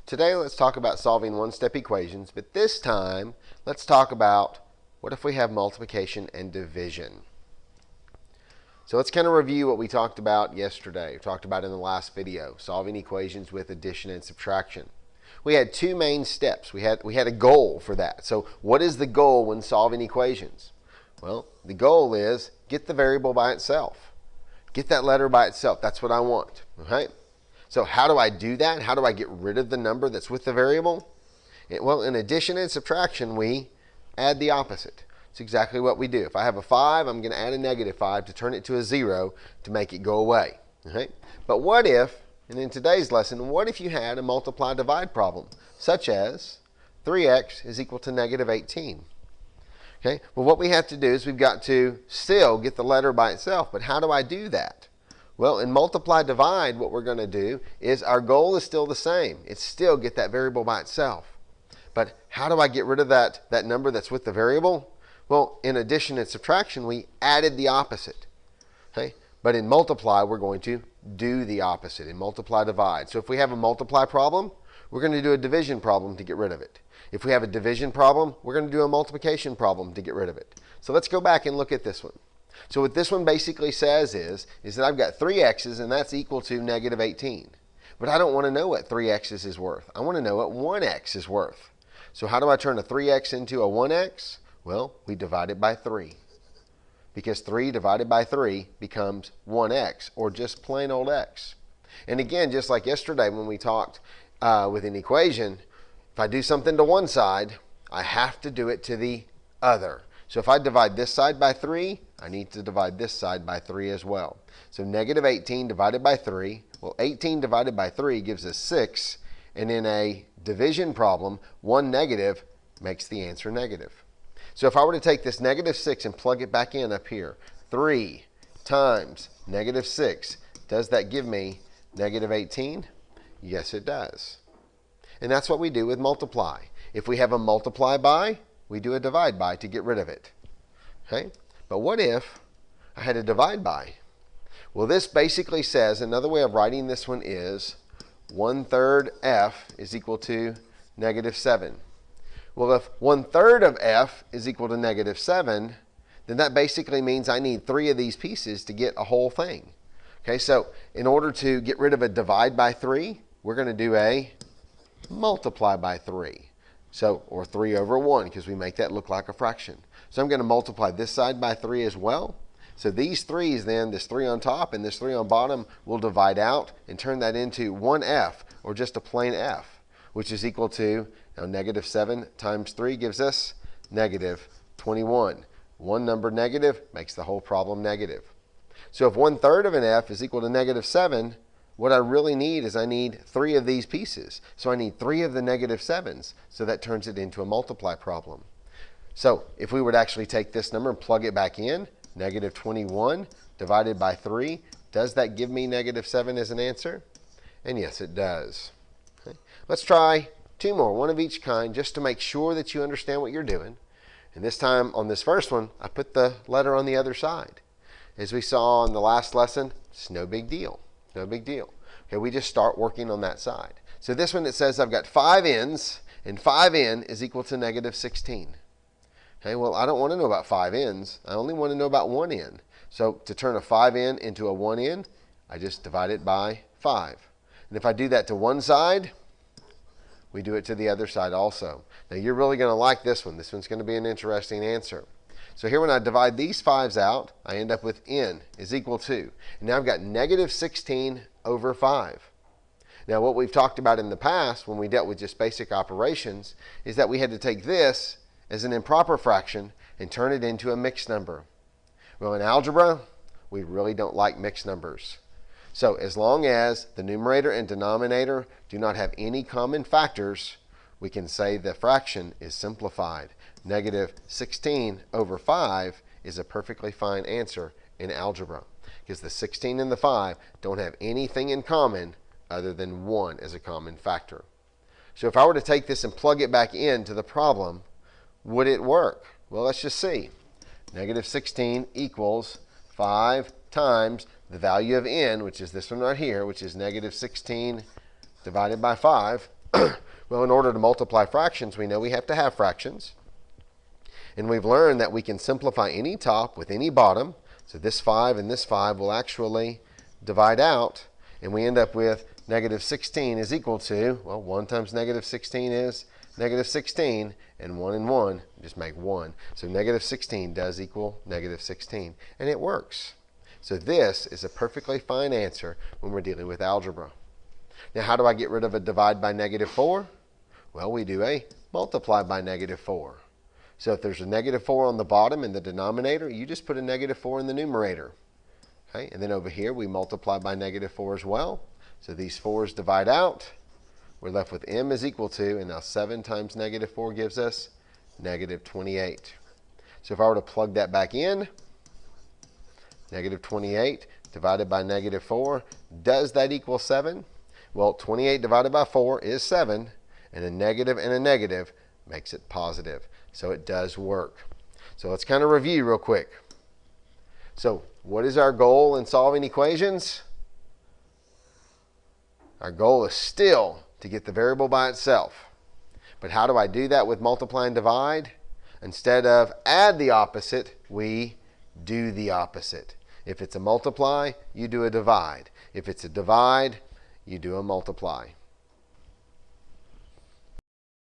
Today let's talk about solving one-step equations, but this time let's talk about what if we have multiplication and division. So let's kind of review what we talked about yesterday, talked about in the last video, solving equations with addition and subtraction. We had two main steps. We had a goal for that. So what is the goal when solving equations? Well, the goal is get the variable by itself. Get that letter by itself. That's what I want. Okay? So how do I do that? How do I get rid of the number that's with the variable? Well, in addition and subtraction, we add the opposite. It's exactly what we do. If I have a 5, I'm going to add a negative 5 to turn it to a 0 to make it go away. Okay? But what if, and in today's lesson, what if you had a multiply-divide problem, such as 3x is equal to negative 18? Okay? Well, what we have to do is we've got to still get the letter by itself, but how do I do that? Well, in multiply-divide, what we're going to do is our goal is still the same. It's still get that variable by itself. But how do I get rid of that number that's with the variable? Well, in addition and subtraction, we added the opposite. Okay? But in multiply, we're going to do the opposite in multiply-divide. So if we have a multiply problem, we're going to do a division problem to get rid of it. If we have a division problem, we're going to do a multiplication problem to get rid of it. So let's go back and look at this one. So what this one basically says is that I've got 3x's and that's equal to negative 18. But I don't want to know what 3x's is worth. I want to know what 1x is worth. So how do I turn a 3x into a 1x? Well, we divide it by 3. Because 3 divided by 3 becomes 1x, or just plain old x. And again, just like yesterday when we talked with an equation, if I do something to one side, I have to do it to the other. So if I divide this side by 3, I need to divide this side by 3 as well. So negative 18 divided by 3, well, 18 divided by 3 gives us 6. And in a division problem, one negative makes the answer negative. So if I were to take this negative 6 and plug it back in up here, 3 times negative 6, does that give me negative 18? Yes, it does. And that's what we do with multiply. If we have a multiply by, we do a divide by to get rid of it. Okay? But what if I had a divide by? Well, this basically says, another way of writing this one is 1/3 f is equal to negative 7. Well, if 1/3 of f is equal to negative 7, then that basically means I need 3 of these pieces to get a whole thing. Okay, so in order to get rid of a divide by 3, we're going to do a multiply by 3. So, or 3 over 1, because we make that look like a fraction. So I'm going to multiply this side by 3 as well. So these 3's then, this 3 on top and this 3 on bottom, will divide out and turn that into 1f, or just a plain f, which is equal to, now negative 7 times 3 gives us negative 21. One number negative makes the whole problem negative. So if 1/3 of an f is equal to negative 7, what I really need is I need 3 of these pieces. So I need 3 of the negative 7's. So that turns it into a multiply problem. So if we would actually take this number and plug it back in, negative 21 divided by 3, does that give me negative 7 as an answer? And yes, it does. Okay. Let's try 2 more, one of each kind, just to make sure that you understand what you're doing. And this time on this first one, I put the letter on the other side. As we saw in the last lesson, it's no big deal. No big deal. Okay, we just start working on that side. So this one, it says I've got 5 n's, and 5n is equal to negative 16. Okay, well, I don't want to know about 5 n's. I only want to know about 1 n. So to turn a 5n into a 1 n, I just divide it by 5. And if I do that to one side, we do it to the other side also. Now you're really going to like this one. This one's going to be an interesting answer. So here when I divide these 5's out, I end up with n is equal to, and now I've got negative 16 over 5. Now what we've talked about in the past when we dealt with just basic operations is that we had to take this as an improper fraction and turn it into a mixed number. Well, in algebra, we really don't like mixed numbers. So as long as the numerator and denominator do not have any common factors, we can say the fraction is simplified. Negative 16 over 5 is a perfectly fine answer in algebra, because the 16 and the 5 don't have anything in common other than 1 as a common factor. So if I were to take this and plug it back into the problem, would it work? Well, let's just see. Negative 16 equals 5 times the value of n, which is this one right here, which is negative 16 divided by 5. Well, in order to multiply fractions, we know we have to have fractions. And we've learned that we can simplify any top with any bottom. So this 5 and this 5 will actually divide out, and we end up with negative 16 is equal to, well, 1 times negative 16 is negative 16, and 1 and 1 just make 1. So negative 16 does equal negative 16, and it works. So this is a perfectly fine answer when we're dealing with algebra. Now, how do I get rid of a divide by negative 4? Well, we do a multiply by negative 4. So if there's a negative 4 on the bottom in the denominator, you just put a negative 4 in the numerator. Okay? And then over here, we multiply by negative 4 as well. So these 4's divide out. We're left with m is equal to, and now 7 times negative 4 gives us negative 28. So if I were to plug that back in, negative 28 divided by negative 4, does that equal 7? Well, 28 divided by 4 is 7, and a negative makes it positive. So it does work. So let's kind of review real quick. So what is our goal in solving equations? Our goal is still to get the variable by itself. But how do I do that with multiply and divide? Instead of add the opposite, we do the opposite. If it's a multiply, you do a divide. If it's a divide, you do a multiply.